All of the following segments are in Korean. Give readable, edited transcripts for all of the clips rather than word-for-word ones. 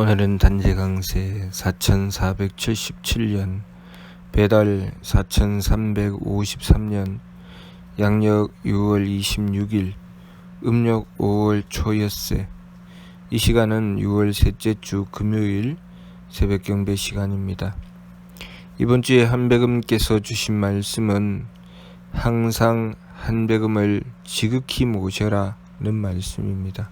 오늘은 단재강세 4477년 배달 4353년 양력 6월 26일 음력 5월 초엿새. 이 시간은 6월 셋째 주 금요일 새벽 경배 시간입니다. 이번 주에 한백음께서 주신 말씀은 항상 한백음을 지극히 모셔라는 말씀입니다.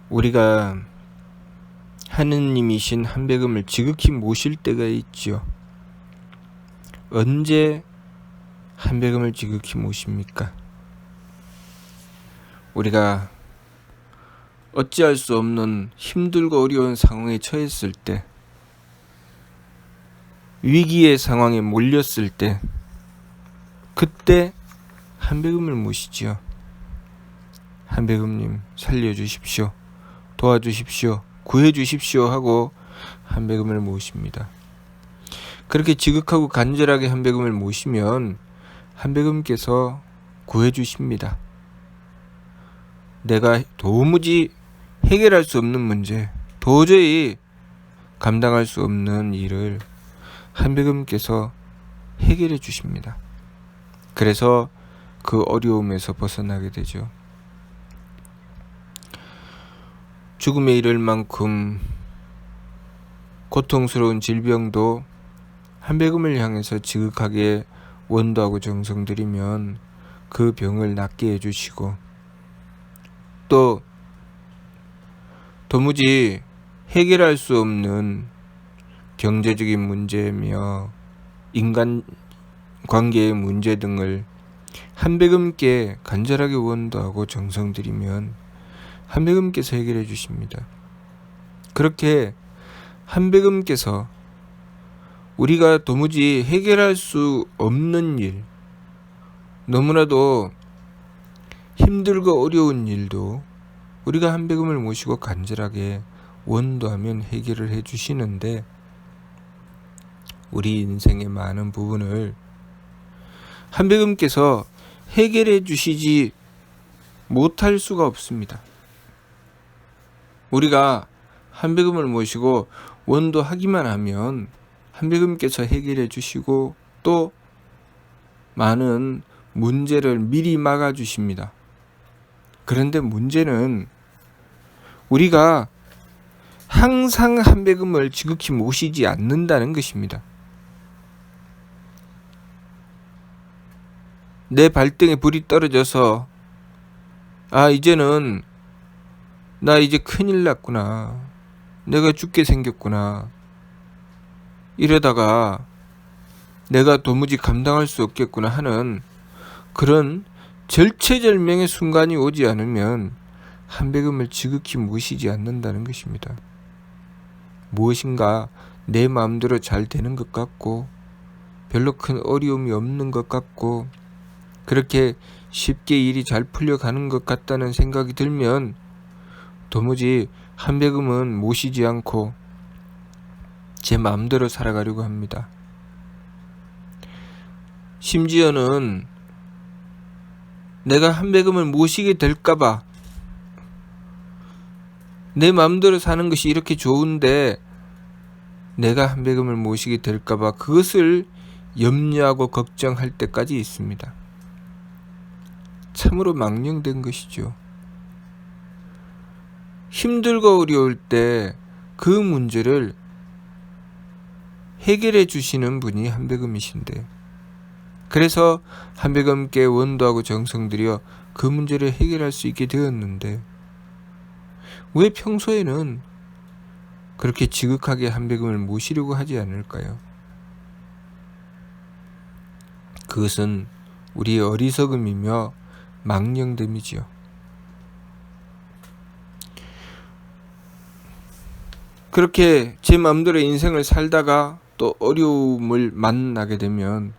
우리가 하느님이신 한백음을 지극히 모실 때가 있죠. 언제 한백음을 지극히 모십니까? 우리가 어찌할 수 없는 힘들고 어려운 상황에 처했을 때, 위기의 상황에 몰렸을 때, 그때 한백음을 모시지요. 한백음님 살려주십시오, 도와주십시오, 구해주십시오 하고 한백음을 모십니다. 그렇게 지극하고 간절하게 한백음을 모시면 한백음께서 구해주십니다. 내가 도무지 해결할 수 없는 문제, 도저히 감당할 수 없는 일을 한백음께서 해결해 주십니다. 그래서 그 어려움에서 벗어나게 되죠. 죽음에 이를 만큼 고통스러운 질병도 한백음을 향해서 지극하게 원도하고 정성 들이면 그 병을 낫게 해주시고, 또 도무지 해결할 수 없는 경제적인 문제며 인간 관계의 문제 등을 한백음께 간절하게 원도하고 정성 들이면 한백음께서 해결해 주십니다. 그렇게 한백음께서 우리가 도무지 해결할 수 없는 일, 너무나도 힘들고 어려운 일도 우리가 한백음을 모시고 간절하게 원도하면 해결을 해 주시는데, 우리 인생의 많은 부분을 한백음께서 해결해 주시지 못할 수가 없습니다. 우리가 한백음을 모시고 원도하기만 하면 한백음께서 해결해 주시고 또 많은 문제를 미리 막아 주십니다. 그런데 문제는 우리가 항상 한백음을 지극히 모시지 않는다는 것입니다. 내 발등에 불이 떨어져서 이제는 나 이제 큰일 났구나, 내가 죽게 생겼구나, 이러다가 내가 도무지 감당할 수 없겠구나 하는 그런 절체절명의 순간이 오지 않으면 한백음을 지극히 모시지 않는다는 것입니다. 무엇인가 내 마음대로 잘 되는 것 같고 별로 큰 어려움이 없는 것 같고 그렇게 쉽게 일이 잘 풀려가는 것 같다는 생각이 들면 도무지 한백음은 모시지 않고 제 마음대로 살아가려고 합니다. 심지어는 내가 한백음을 모시게 될까봐, 내 마음대로 사는 것이 이렇게 좋은데 내가 한백음을 모시게 될까봐 그것을 염려하고 걱정할 때까지 있습니다. 참으로 망령된 것이죠. 힘들고 어려울 때 그 문제를 해결해 주시는 분이 한백음이신데, 그래서 한백음께 원도하고 정성 들여 그 문제를 해결할 수 있게 되었는데, 왜 평소에는 그렇게 지극하게 한백음을 모시려고 하지 않을까요? 그것은 우리의 어리석음이며 망령됨이지요. 그렇게 제 마음대로 인생을 살다가 또 어려움을 만나게 되면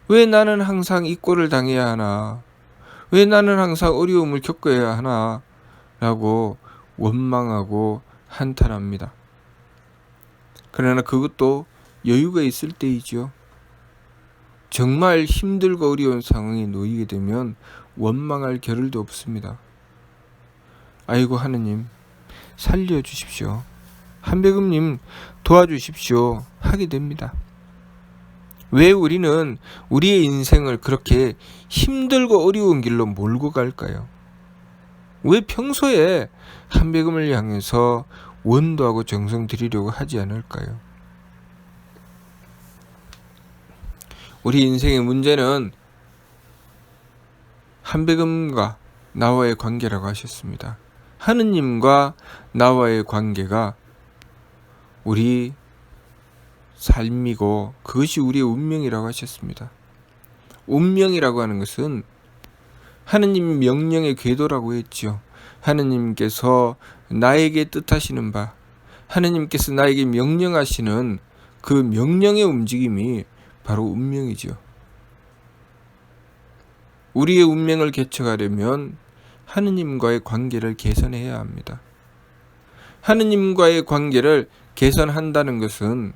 왜 나는 항상 이 꼴을 당해야 하나, 왜 나는 항상 어려움을 겪어야 하나 라고 원망하고 한탄합니다. 그러나 그것도 여유가 있을 때이죠. 정말 힘들고 어려운 상황에 놓이게 되면 원망할 겨를도 없습니다. 아이고 하느님 살려주십시오. 한백음님 도와주십시오. 하게 됩니다. 왜 우리는 우리의 인생을 그렇게 힘들고 어려운 길로 몰고 갈까요? 왜 평소에 한백음을 향해서 원도하고 정성 들이려고 하지 않을까요? 우리 인생의 문제는 한백음과 나와의 관계라고 하셨습니다. 하느님과 나와의 관계가 우리 삶이고 그것이 우리의 운명이라고 하셨습니다. 운명이라고 하는 것은 하느님 명령의 궤도라고 했지요. 하느님께서 나에게 뜻하시는 바, 하느님께서 나에게 명령하시는 그 명령의 움직임이 바로 운명이죠. 우리의 운명을 개척하려면 하느님과의 관계를 개선해야 합니다. 하느님과의 관계를 개선한다는 것은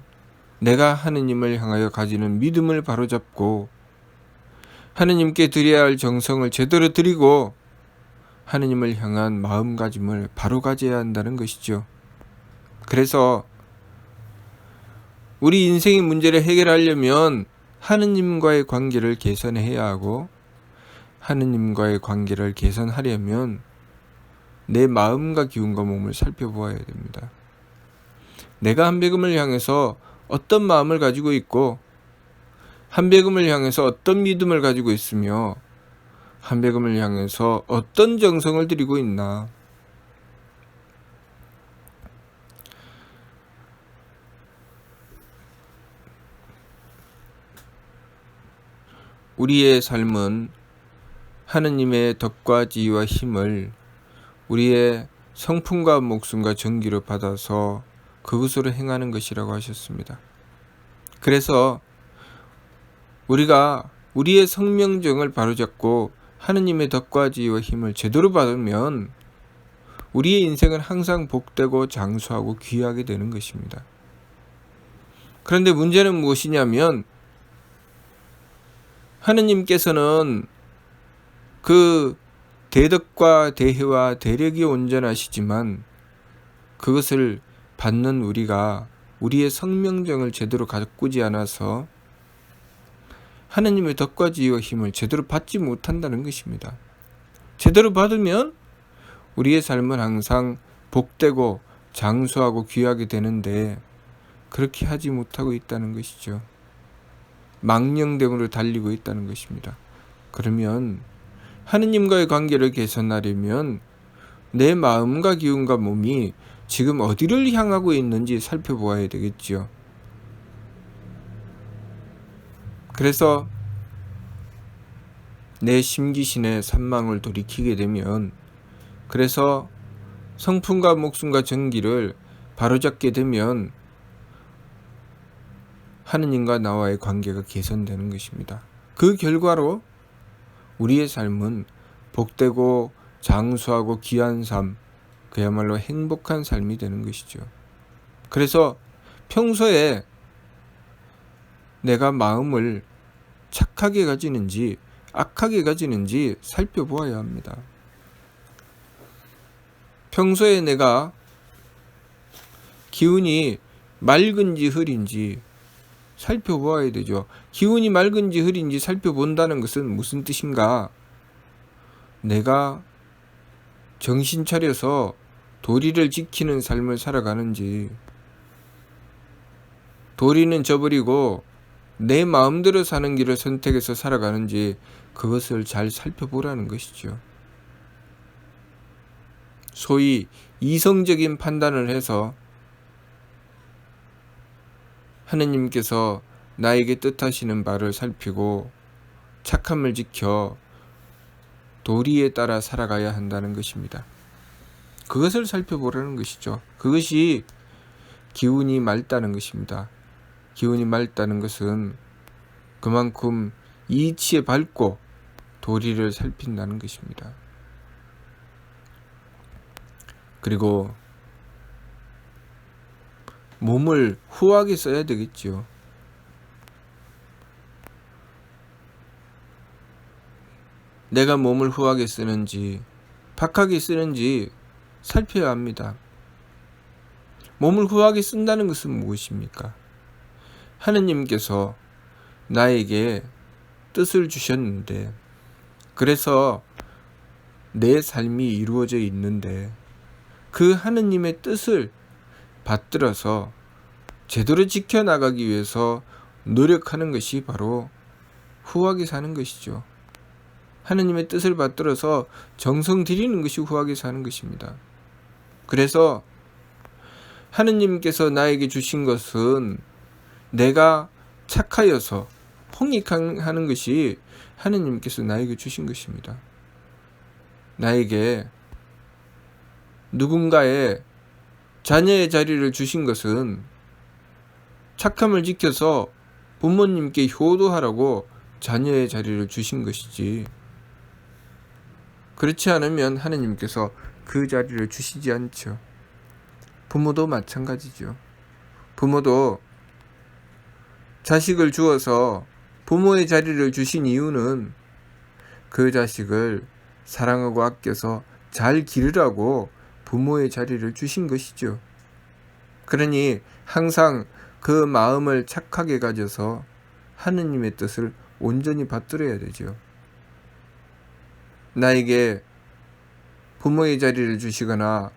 내가 하느님을 향하여 가지는 믿음을 바로잡고 하느님께 드려야 할 정성을 제대로 드리고 하느님을 향한 마음가짐을 바로 가져야 한다는 것이죠. 그래서 우리 인생의 문제를 해결하려면 하느님과의 관계를 개선해야 하고 하느님과의 관계를 개선하려면 내 마음과 기운과 몸을 살펴보아야 됩니다. 내가 한백음을 향해서 어떤 마음을 가지고 있고 한백음을 향해서 어떤 믿음을 가지고 있으며 한백음을 향해서 어떤 정성을 들이고 있나. 우리의 삶은 하느님의 덕과 지혜와 힘을 우리의 성품과 목숨과 정기로 받아서 그것으로 행하는 것이라고 하셨습니다. 그래서 우리가 우리의 성명정을 바로잡고 하느님의 덕과 지혜와 힘을 제대로 받으면 우리의 인생은 항상 복되고 장수하고 귀하게 되는 것입니다. 그런데 문제는 무엇이냐면 하느님께서는 그 대덕과 대혜와 대력이 온전하시지만 그것을 받는 우리가 우리의 성명정을 제대로 가꾸지 않아서 하느님의 덕과 지혜와 힘을 제대로 받지 못한다는 것입니다. 제대로 받으면 우리의 삶은 항상 복되고 장수하고 귀하게 되는데 그렇게 하지 못하고 있다는 것이죠. 망령됨으로 달리고 있다는 것입니다. 그러면 하느님과의 관계를 개선하려면 내 마음과 기운과 몸이 지금 어디를 향하고 있는지 살펴보아야 되겠지요. 그래서 내 심기신의 산망을 돌이키게 되면 그래서 성품과 목숨과 정기를 바로잡게 되면 하느님과 나와의 관계가 개선되는 것입니다. 그 결과로 우리의 삶은 복되고 장수하고 귀한 삶, 그야말로 행복한 삶이 되는 것이죠. 그래서 평소에 내가 마음을 착하게 가지는지 악하게 가지는지 살펴보아야 합니다. 평소에 내가 기운이 맑은지 흐린지 살펴보아야 되죠. 기운이 맑은지 흐린지 살펴본다는 것은 무슨 뜻인가? 내가 정신 차려서 도리를 지키는 삶을 살아가는지, 도리는 저버리고 내 마음대로 사는 길을 선택해서 살아가는지 그것을 잘 살펴보라는 것이죠. 소위 이성적인 판단을 해서 하느님께서 나에게 뜻하시는 바를 살피고 착함을 지켜 도리에 따라 살아가야 한다는 것입니다. 그것을 살펴보라는 것이죠. 그것이 기운이 맑다는 것입니다. 기운이 맑다는 것은 그만큼 이치에 밝고 도리를 살핀다는 것입니다. 그리고 몸을 후하게 써야 되겠죠. 내가 몸을 후하게 쓰는지 박하게 쓰는지 살펴야 합니다. 몸을 후하게 쓴다는 것은 무엇입니까? 하느님께서 나에게 뜻을 주셨는데, 그래서 내 삶이 이루어져 있는데 그 하느님의 뜻을 받들어서 제대로 지켜나가기 위해서 노력하는 것이 바로 후하게 사는 것이죠. 하느님의 뜻을 받들어서 정성 들이는 것이 후하게 사는 것입니다. 그래서 하느님께서 나에게 주신 것은 내가 착하여서 홍익하는 것이 하느님께서 나에게 주신 것입니다. 나에게 누군가의 자녀의 자리를 주신 것은 착함을 지켜서 부모님께 효도하라고 자녀의 자리를 주신 것이지, 그렇지 않으면 하느님께서 그 자리를 주시지 않죠. 부모도 마찬가지죠. 부모도 자식을 주어서 부모의 자리를 주신 이유는 그 자식을 사랑하고 아껴서 잘 기르라고 부모의 자리를 주신 것이죠. 그러니 항상 그 마음을 착하게 가져서 하느님의 뜻을 온전히 받들어야 되죠. 나에게 부모의 자리를 주시거나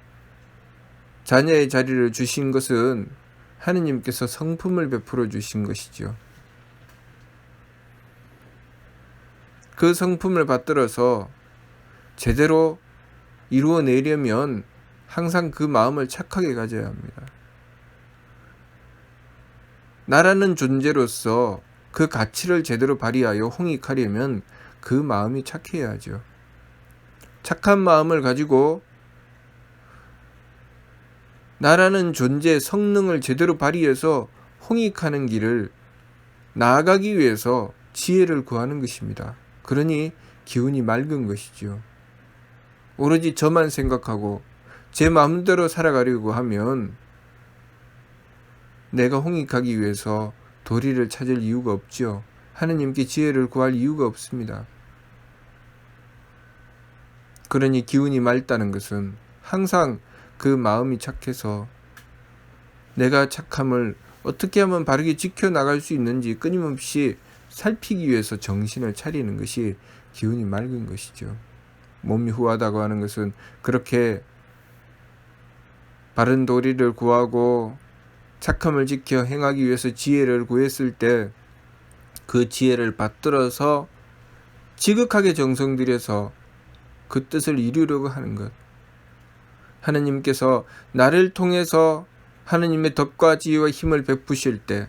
자녀의 자리를 주신 것은 하느님께서 성품을 베풀어 주신 것이죠. 그 성품을 받들어서 제대로 이루어내려면 항상 그 마음을 착하게 가져야 합니다. 나라는 존재로서 그 가치를 제대로 발휘하여 홍익하려면 그 마음이 착해야 하죠. 착한 마음을 가지고 나라는 존재의 성능을 제대로 발휘해서 홍익하는 길을 나아가기 위해서 지혜를 구하는 것입니다. 그러니 기운이 맑은 것이죠. 오로지 저만 생각하고 제 마음대로 살아가려고 하면 내가 홍익하기 위해서 도리를 찾을 이유가 없죠. 하느님께 지혜를 구할 이유가 없습니다. 그러니 기운이 맑다는 것은 항상 그 마음이 착해서 내가 착함을 어떻게 하면 바르게 지켜나갈 수 있는지 끊임없이 살피기 위해서 정신을 차리는 것이 기운이 맑은 것이죠. 몸이 후하다고 하는 것은 그렇게 바른 도리를 구하고 착함을 지켜 행하기 위해서 지혜를 구했을 때 그 지혜를 받들어서 지극하게 정성 들여서 그 뜻을 이루려고 하는 것. 하느님께서 나를 통해서 하느님의 덕과 지혜와 힘을 베푸실 때,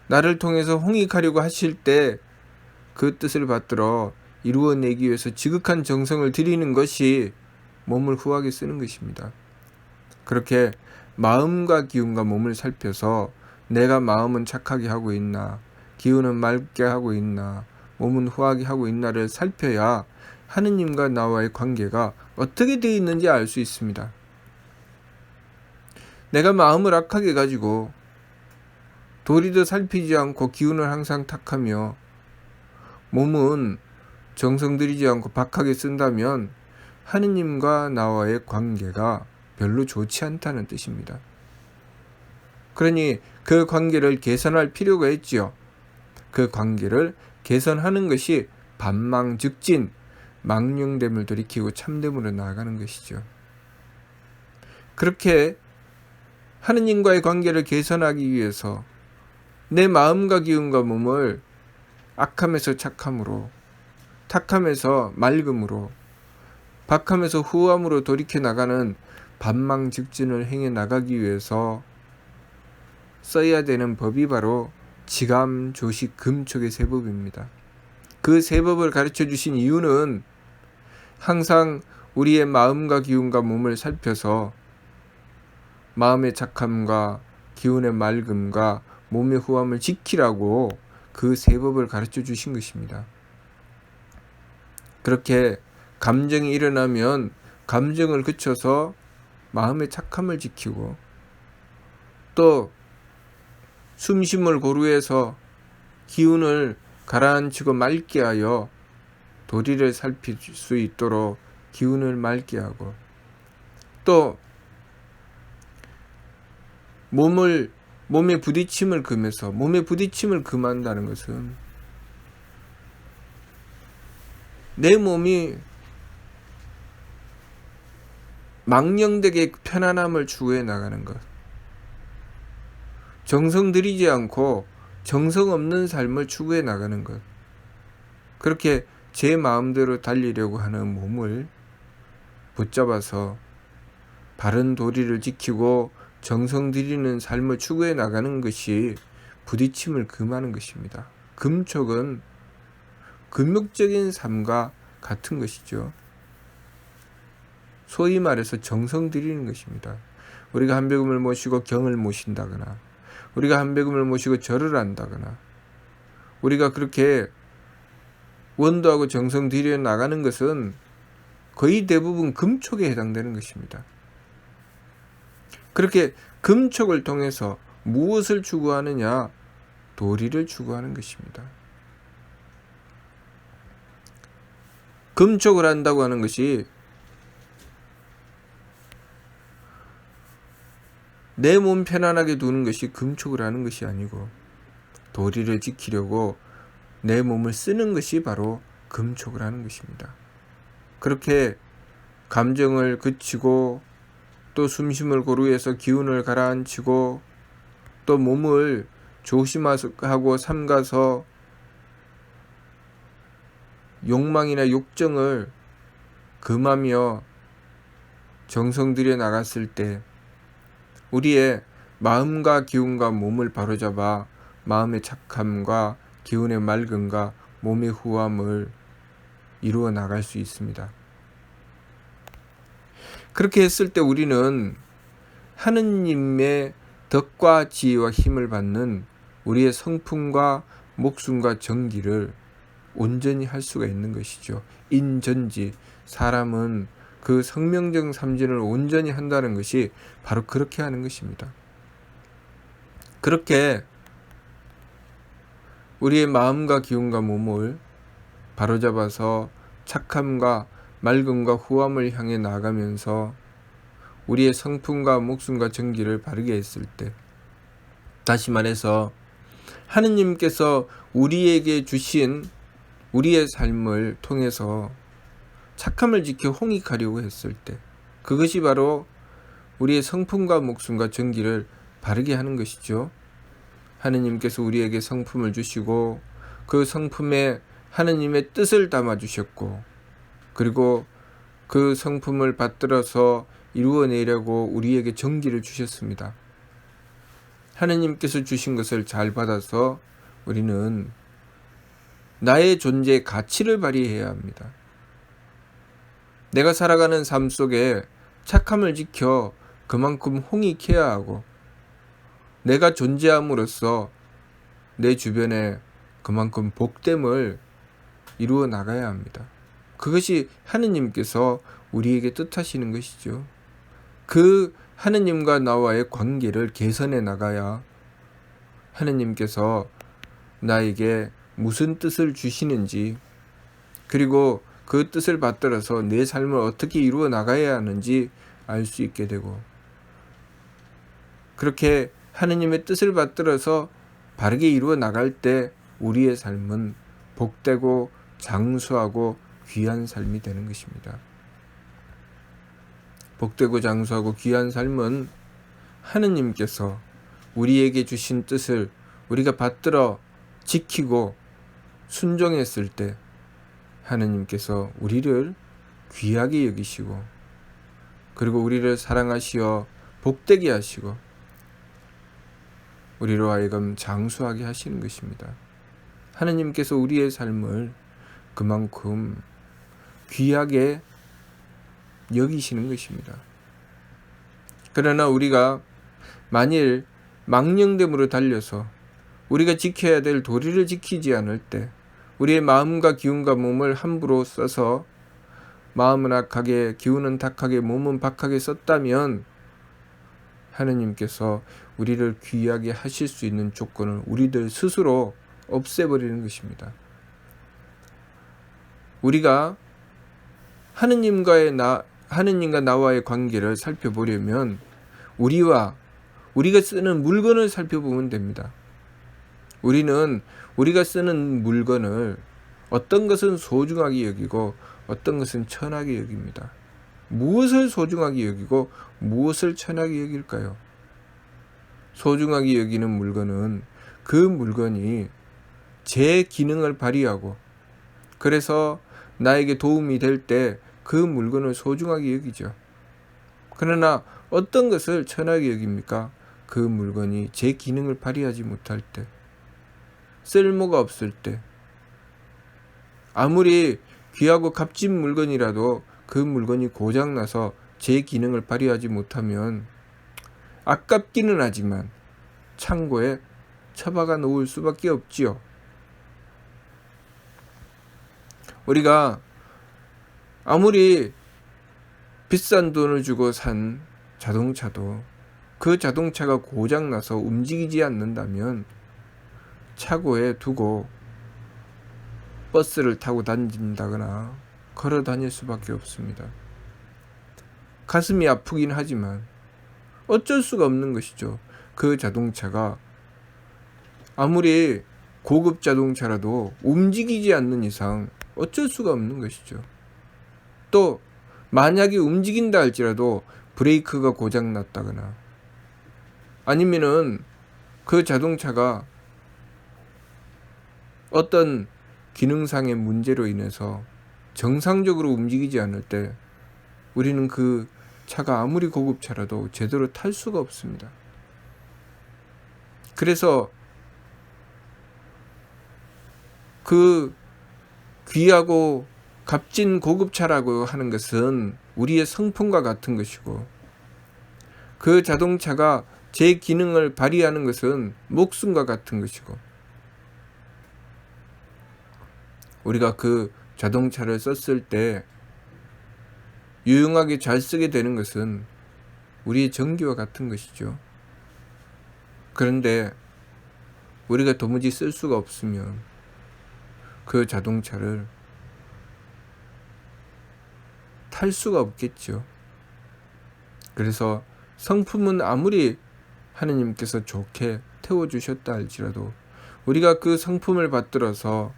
나를 통해서 홍익하려고 하실 때 그 뜻을 받들어 이루어내기 위해서 지극한 정성을 들이는 것이 몸을 후하게 쓰는 것입니다. 그렇게 마음과 기운과 몸을 살펴서 내가 마음은 착하게 하고 있나, 기운은 맑게 하고 있나, 몸은 후하게 하고 있나를 살펴야 하느님과 나와의 관계가 어떻게 되어 있는지 알 수 있습니다. 내가 마음을 악하게 가지고 도리도 살피지 않고 기운을 항상 탁하며 몸은 정성 들이지 않고 박하게 쓴다면 하느님과 나와의 관계가 별로 좋지 않다는 뜻입니다. 그러니 그 관계를 개선할 필요가 있지요. 그 관계를 개선하는 것이 반망즉진, 망령됨을 돌이키고 참됨으로 나아가는 것이죠. 그렇게 하느님과의 관계를 개선하기 위해서 내 마음과 기운과 몸을 악함에서 착함으로, 탁함에서 맑음으로, 박함에서 후함으로 돌이켜 나가는 반망즉진을 행해 나가기 위해서 써야 되는 법이 바로 지감, 조식, 금촉의 세법입니다. 그 세법을 가르쳐 주신 이유는 항상 우리의 마음과 기운과 몸을 살펴서 마음의 착함과 기운의 맑음과 몸의 후함을 지키라고 그 세법을 가르쳐 주신 것입니다. 그렇게 감정이 일어나면 감정을 그쳐서 마음의 착함을 지키고, 또 숨심을 고루해서 기운을 가라앉히고 맑게 하여 도리를 살필 수 있도록 기운을 맑게 하고, 또 몸의 부딪힘을 금해서, 몸의 부딪힘을 금한다는 것은 내 몸이 망령되게 편안함을 추구해 나가는 것, 정성 들이지 않고 정성 없는 삶을 추구해 나가는 것, 그렇게 제 마음대로 달리려고 하는 몸을 붙잡아서 바른 도리를 지키고 정성 들이는 삶을 추구해 나가는 것이 부딪힘을 금하는 것입니다. 금촉은 금욕적인 삶과 같은 것이죠. 소위 말해서 정성 들이는 것입니다. 우리가 한백음을 모시고 경을 모신다거나, 우리가 한백음을 모시고 절을 한다거나, 우리가 그렇게 원도하고 정성 들여 나가는 것은 거의 대부분 금촉에 해당되는 것입니다. 그렇게 금촉을 통해서 무엇을 추구하느냐? 도리를 추구하는 것입니다. 금촉을 한다고 하는 것이 내 몸 편안하게 두는 것이 금촉을 하는 것이 아니고, 도리를 지키려고 내 몸을 쓰는 것이 바로 금촉을 하는 것입니다. 그렇게 감정을 그치고, 또 숨심을 고루해서 기운을 가라앉히고, 또 몸을 조심하고 삼가서 욕망이나 욕정을 금하며 정성 들여 나갔을 때 우리의 마음과 기운과 몸을 바로잡아 마음의 착함과 기운의 맑음과 몸의 후함을 이루어 나갈 수 있습니다. 그렇게 했을 때 우리는 하느님의 덕과 지혜와 힘을 받는 우리의 성품과 목숨과 정기를 온전히 할 수가 있는 것이죠. 인전지, 사람은 그 성명정 삼진을 온전히 한다는 것이 바로 그렇게 하는 것입니다. 그렇게 우리의 마음과 기운과 몸을 바로잡아서 착함과 맑음과 후함을 향해 나가면서 우리의 성품과 목숨과 정기를 바르게 했을 때, 다시 말해서 하느님께서 우리에게 주신 우리의 삶을 통해서 착함을 지켜 홍익하려고 했을 때, 그것이 바로 우리의 성품과 목숨과 정기를 바르게 하는 것이죠. 하느님께서 우리에게 성품을 주시고 그 성품에 하느님의 뜻을 담아주셨고, 그리고 그 성품을 받들어서 이루어내려고 우리에게 정기를 주셨습니다. 하느님께서 주신 것을 잘 받아서 우리는 나의 존재의 가치를 발휘해야 합니다. 내가 살아가는 삶 속에 착함을 지켜 그만큼 홍익해야 하고, 내가 존재함으로써 내 주변에 그만큼 복됨을 이루어 나가야 합니다. 그것이 하느님께서 우리에게 뜻하시는 것이죠. 그 하느님과 나와의 관계를 개선해 나가야 하느님께서 나에게 무슨 뜻을 주시는지, 그리고 그 뜻을 받들어서 내 삶을 어떻게 이루어 나가야 하는지 알 수 있게 되고, 그렇게 하느님의 뜻을 받들어서 바르게 이루어 나갈 때 우리의 삶은 복되고 장수하고 귀한 삶이 되는 것입니다. 복되고 장수하고 귀한 삶은 하느님께서 우리에게 주신 뜻을 우리가 받들어 지키고 순종했을 때 하느님께서 우리를 귀하게 여기시고, 그리고 우리를 사랑하시어 복되게 하시고 우리로 하여금 장수하게 하시는 것입니다. 하느님께서 우리의 삶을 그만큼 귀하게 여기시는 것입니다. 그러나 우리가 만일 망령됨으로 달려서 우리가 지켜야 될 도리를 지키지 않을 때, 우리의 마음과 기운과 몸을 함부로 써서 마음은 악하게 기운은 탁하게 몸은 박하게 썼다면 하느님께서 우리를 귀하게 하실 수 있는 조건을 우리들 스스로 없애버리는 것입니다. 우리가 하느님과 나와의 관계를 살펴보려면 우리가 쓰는 물건을 살펴보면 됩니다. 우리는 우리가 쓰는 물건을 어떤 것은 소중하게 여기고 어떤 것은 천하게 여깁니다. 무엇을 소중하게 여기고 무엇을 천하게 여길까요? 소중하게 여기는 물건은 그 물건이 제 기능을 발휘하고 그래서 나에게 도움이 될 때 그 물건을 소중하게 여기죠. 그러나 어떤 것을 천하게 여깁니까? 그 물건이 제 기능을 발휘하지 못할 때, 쓸모가 없을 때, 아무리 귀하고 값진 물건이라도 그 물건이 고장나서 제 기능을 발휘하지 못하면 아깝기는 하지만 창고에 처박아 놓을 수밖에 없지요. 우리가 아무리 비싼 돈을 주고 산 자동차도 그 자동차가 고장나서 움직이지 않는다면 차고에 두고 버스를 타고 다닌다거나 걸어 다닐 수밖에 없습니다. 가슴이 아프긴 하지만 어쩔 수가 없는 것이죠. 그 자동차가 아무리 고급 자동차라도 움직이지 않는 이상 어쩔 수가 없는 것이죠. 또 만약에 움직인다 할지라도 브레이크가 고장났다거나 아니면은 그 자동차가 어떤 기능상의 문제로 인해서 정상적으로 움직이지 않을 때 우리는 그 차가 아무리 고급차라도 제대로 탈 수가 없습니다. 그래서 그 귀하고 값진 고급차라고 하는 것은 우리의 성품과 같은 것이고 그 자동차가 제 기능을 발휘하는 것은 목숨과 같은 것이고 우리가 그 자동차를 썼을 때 유용하게 잘 쓰게 되는 것은 우리의 전기와 같은 것이죠. 그런데 우리가 도무지 쓸 수가 없으면 그 자동차를 탈 수가 없겠죠. 그래서 성품은 아무리 하느님께서 좋게 태워주셨다 할지라도 우리가 그 성품을 받들어서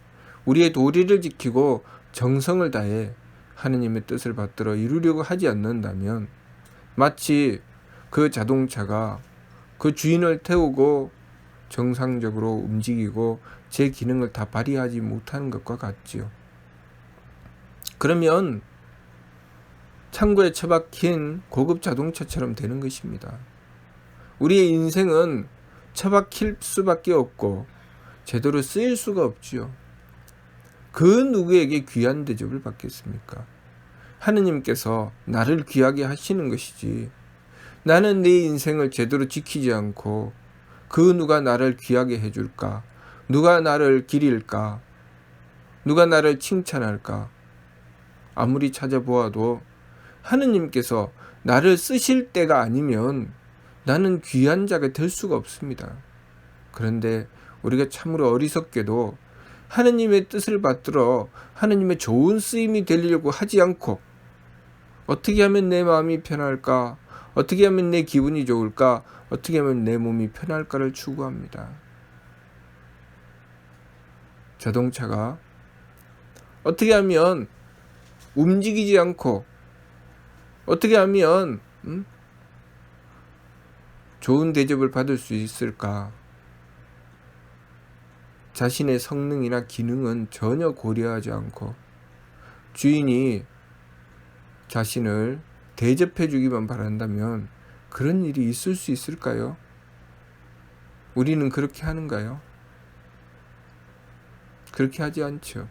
우리의 도리를 지키고 정성을 다해 하느님의 뜻을 받들어 이루려고 하지 않는다면 마치 그 자동차가 그 주인을 태우고 정상적으로 움직이고 제 기능을 다 발휘하지 못하는 것과 같지요. 그러면 창고에 처박힌 고급 자동차처럼 되는 것입니다. 우리의 인생은 처박힐 수밖에 없고 제대로 쓰일 수가 없지요. 그 누구에게 귀한 대접을 받겠습니까? 하느님께서 나를 귀하게 하시는 것이지 나는 내 인생을 제대로 지키지 않고 그 누가 나를 귀하게 해줄까? 누가 나를 기릴까? 누가 나를 칭찬할까? 아무리 찾아보아도 하느님께서 나를 쓰실 때가 아니면 나는 귀한 자가 될 수가 없습니다. 그런데 우리가 참으로 어리석게도 하느님의 뜻을 받들어 하느님의 좋은 쓰임이 되려고 하지 않고 어떻게 하면 내 마음이 편할까? 어떻게 하면 내 기분이 좋을까? 어떻게 하면 내 몸이 편할까를 추구합니다. 자동차가 어떻게 하면 움직이지 않고 어떻게 하면 좋은 대접을 받을 수 있을까? 자신의 성능이나 기능은 전혀 고려하지 않고 주인이 자신을 대접해 주기만 바란다면 그런 일이 있을 수 있을까요? 우리는 그렇게 하는가요? 그렇게 하지 않죠.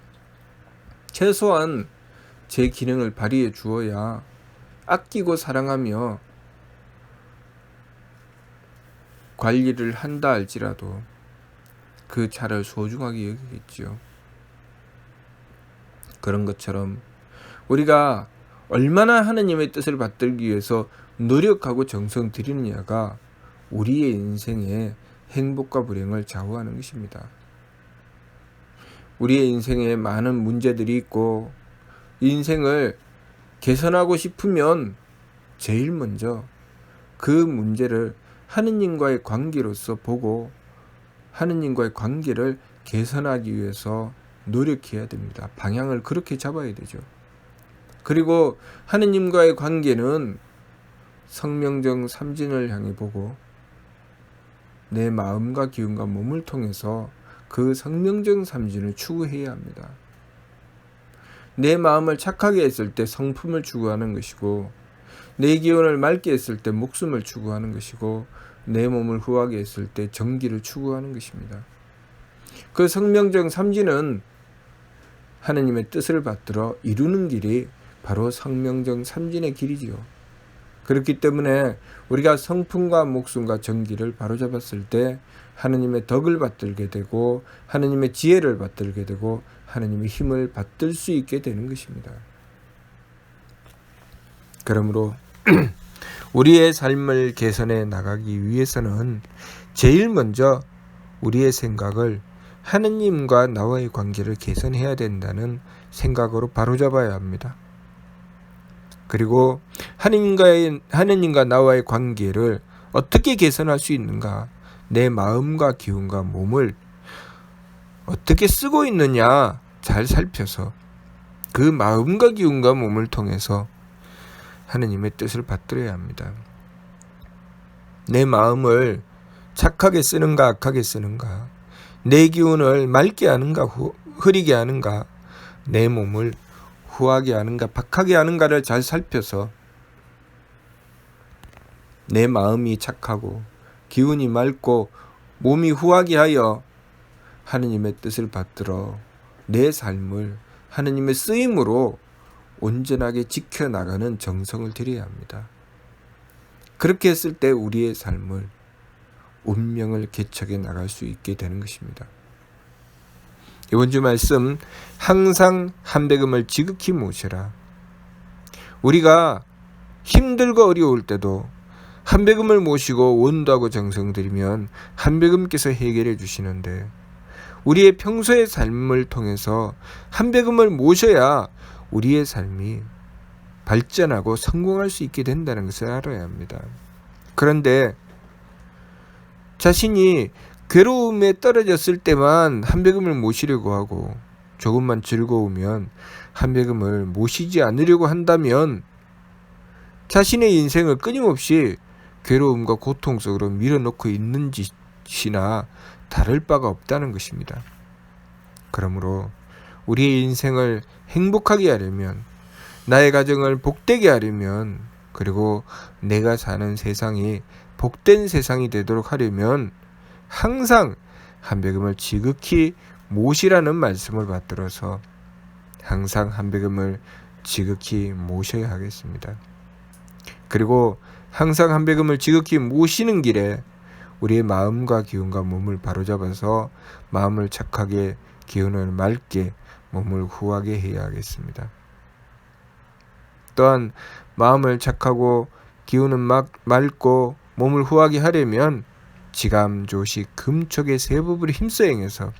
최소한 제 기능을 발휘해 주어야 아끼고 사랑하며 관리를 한다 할지라도 그 차를 소중하게 여기겠지요. 그런 것처럼 우리가 얼마나 하느님의 뜻을 받들기 위해서 노력하고 정성 들이느냐가 우리의 인생의 행복과 불행을 좌우하는 것입니다. 우리의 인생에 많은 문제들이 있고 인생을 개선하고 싶으면 제일 먼저 그 문제를 하느님과의 관계로서 보고 하느님과의 관계를 개선하기 위해서 노력해야 됩니다. 방향을 그렇게 잡아야 되죠. 그리고 하느님과의 관계는 성명정 삼진을 향해 보고 내 마음과 기운과 몸을 통해서 그 성명정 삼진을 추구해야 합니다. 내 마음을 착하게 했을 때 성품을 추구하는 것이고, 내 기운을 맑게 했을 때 목숨을 추구하는 것이고, 내 몸을 후하게 했을 때 정기를 추구하는 것입니다. 그 성명정 삼진은 하느님의 뜻을 받들어 이루는 길이 바로 성명정 삼진의 길이지요. 그렇기 때문에 우리가 성품과 목숨과 정기를 바로잡았을 때 하느님의 덕을 받들게 되고 하느님의 지혜를 받들게 되고 하느님의 힘을 받들 수 있게 되는 것입니다. 그러므로 우리의 삶을 개선해 나가기 위해서는 제일 먼저 우리의 생각을 하느님과 나와의 관계를 개선해야 된다는 생각으로 바로잡아야 합니다. 그리고 하느님과 나와의 관계를 어떻게 개선할 수 있는가, 내 마음과 기운과 몸을 어떻게 쓰고 있느냐 잘 살펴서 그 마음과 기운과 몸을 통해서 하느님의 뜻을 받들어야 합니다. 내 마음을 착하게 쓰는가 악하게 쓰는가, 내 기운을 맑게 하는가 흐리게 하는가, 내 몸을 후하게 하는가 박하게 하는가를 잘 살펴서 내 마음이 착하고 기운이 맑고 몸이 후하게 하여 하느님의 뜻을 받들어 내 삶을 하느님의 쓰임으로 온전하게 지켜나가는 정성을 들여야 합니다. 그렇게 했을 때 우리의 삶을 운명을 개척해 나갈 수 있게 되는 것입니다. 이번 주 말씀, 항상 한배금을 지극히 모시라. 우리가 힘들고 어려울 때도 한배금을 모시고 원도하고 정성 들이면 한배금께서 해결해 주시는데, 우리의 평소의 삶을 통해서 한배금을 모셔야 우리의 삶이 발전하고 성공할 수 있게 된다는 것을 알아야 합니다. 그런데 자신이 괴로움에 떨어졌을 때만 한배금을 모시려고 하고 조금만 즐거우면 한배금을 모시지 않으려고 한다면 자신의 인생을 끊임없이 괴로움과 고통 속으로 밀어넣고 있는 짓이나 다를 바가 없다는 것입니다. 그러므로 우리의 인생을 행복하게 하려면, 나의 가정을 복되게 하려면, 그리고 내가 사는 세상이 복된 세상이 되도록 하려면 항상 한배금을 지극히 모시라는 말씀을 받들어서 항상 한배금을 지극히 모셔야 하겠습니다. 그리고 항상 한배금을 지극히 모시는 길에 우리의 마음과 기운과 몸을 바로잡아서 마음을 착하게, 기운을 맑게, 몸을 후하게 해야 하겠습니다. 또한 마음을 착하고 기운은 맑고 몸을 후하게 하려면 지감, 조식, 금촉의 세법을 힘써 행해서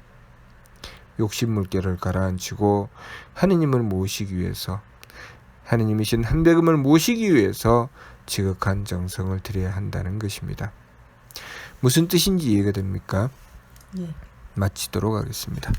욕심물결을 가라앉히고 하느님을 모시기 위해서, 하느님이신 한배금을 모시기 위해서 지극한 정성을 들여야 한다는 것입니다. 무슨 뜻인지 이해가 됩니까? 예. 마치도록 하겠습니다.